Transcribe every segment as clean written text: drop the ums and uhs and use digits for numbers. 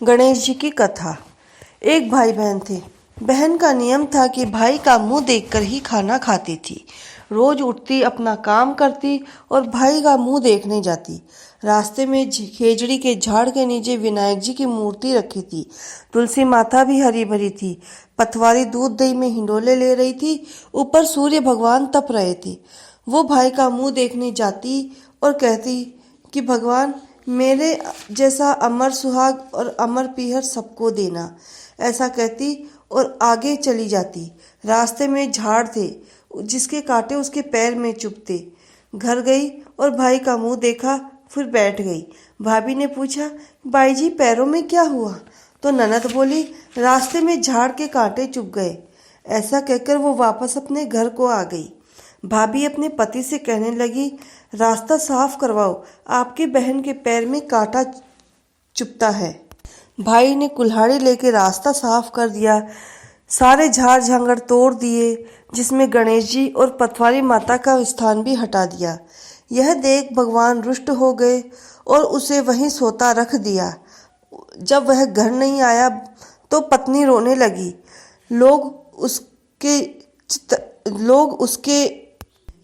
गणेश जी की कथा। एक भाई बहन थे। बहन का नियम था कि भाई का मुंह देखकर ही खाना खाती थी। रोज उठती, अपना काम करती और भाई का मुंह देखने जाती। रास्ते में खेजड़ी के झाड़ के नीचे विनायक जी की मूर्ति रखी थी। तुलसी माता भी हरी भरी थी। पतवारी दूध दही में हिंडोले ले रही थी। ऊपर सूर्य भगवान तप रहे थे। वो भाई का मुंह देखने जाती और कहती कि भगवान, मेरे जैसा अमर सुहाग और अमर पीहर सबको देना। ऐसा कहती और आगे चली जाती। रास्ते में झाड़ थे जिसके कांटे उसके पैर में चुभते। घर गई और भाई का मुंह देखा, फिर बैठ गई। भाभी ने पूछा, बाई जी पैरों में क्या हुआ? तो ननद बोली, रास्ते में झाड़ के कांटे चुभ गए। ऐसा कहकर वो वापस अपने घर को आ गई। भाभी अपने पति से कहने लगी, रास्ता साफ करवाओ, आपकी बहन के पैर में कांटा चुभता है। भाई ने कुल्हाड़ी लेके रास्ता साफ कर दिया। सारे झाड़ झांगड़ तोड़ दिए, जिसमें गणेश जी और पतवारी माता का स्थान भी हटा दिया। यह देख भगवान रुष्ट हो गए और उसे वहीं सोता रख दिया। जब वह घर नहीं आया तो पत्नी रोने लगी। लोग उसके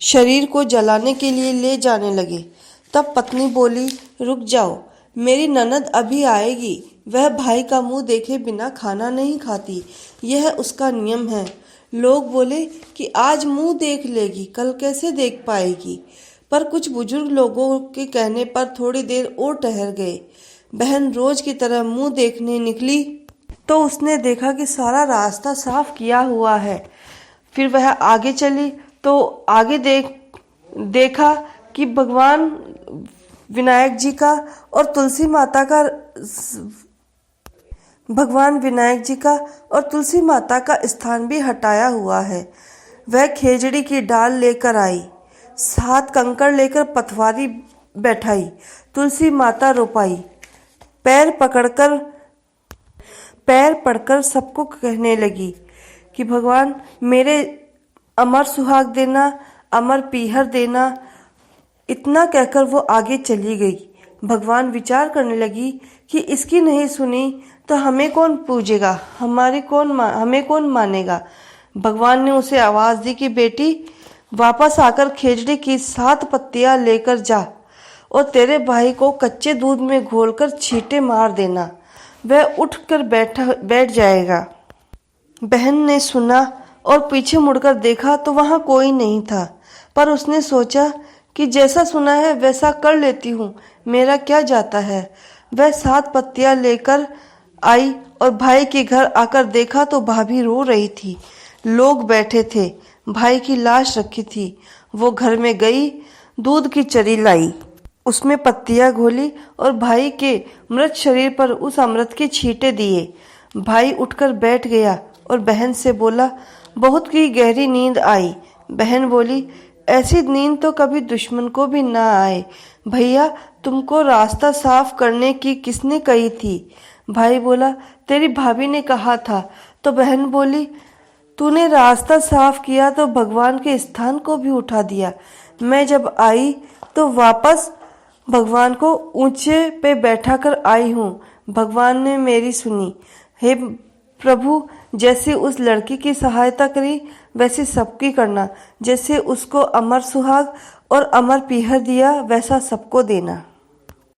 शरीर को जलाने के लिए ले जाने लगे। तब पत्नी बोली, रुक जाओ, मेरी ननद अभी आएगी। वह भाई का मुंह देखे बिना खाना नहीं खाती, यह उसका नियम है। लोग बोले कि आज मुंह देख लेगी, कल कैसे देख पाएगी? पर कुछ बुजुर्ग लोगों के कहने पर थोड़ी देर और ठहर गए। बहन रोज की तरह मुंह देखने निकली तो उसने देखा कि सारा रास्ता साफ किया हुआ है। फिर वह आगे चली तो आगे देखा कि भगवान विनायक जी का और तुलसी माता का स्थान भी हटाया हुआ है। वह खेजड़ी की डाल लेकर आई, 7 कंकड़ लेकर पतवारी बैठाई, तुलसी माता रोपाई, पैर पड़कर सबको कहने लगी कि भगवान, मेरे अमर सुहाग देना, अमर पीहर देना। इतना कहकर वो आगे चली गई। भगवान विचार करने लगी कि इसकी नहीं सुनी तो हमें कौन पूजेगा, हमें कौन मानेगा। भगवान ने उसे आवाज दी कि बेटी, वापस आकर खेजड़ी की 7 पत्तियां लेकर जा और तेरे भाई को कच्चे दूध में घोलकर छींटे मार देना, वह उठकर बैठ जाएगा। बहन ने सुना और पीछे मुड़कर देखा तो वहां कोई नहीं था। पर उसने सोचा कि जैसा सुना है वैसा कर लेती हूँ, मेरा क्या जाता है। वह 7 पत्तियां लेकर आई और भाई के घर आकर देखा तो भाभी रो रही थी। लोग बैठे थे, भाई की लाश रखी थी। वो घर में गई, दूध की चरी लाई, उसमें पत्तियां घोली और भाई के मृत शरीर पर उस अमृत के छींटे दिए। भाई उठकर बैठ गया और बहन से बोला, बहुत की गहरी नींद आई। बहन बोली, ऐसी नींद तो कभी दुश्मन को भी ना आए। भैया, तुमको रास्ता साफ करने की किसने कही थी? भाई बोला, तेरी भाभी ने कहा था। तो बहन बोली, तूने रास्ता साफ किया तो भगवान के स्थान को भी उठा दिया। मैं जब आई तो वापस भगवान को ऊंचे पे बैठा कर आई हूँ। भगवान ने मेरी सुनी। हे प्रभु, जैसे उस लड़की की सहायता करी वैसे सबकी करना। जैसे उसको अमर सुहाग और अमर पीहर दिया वैसा सबको देना।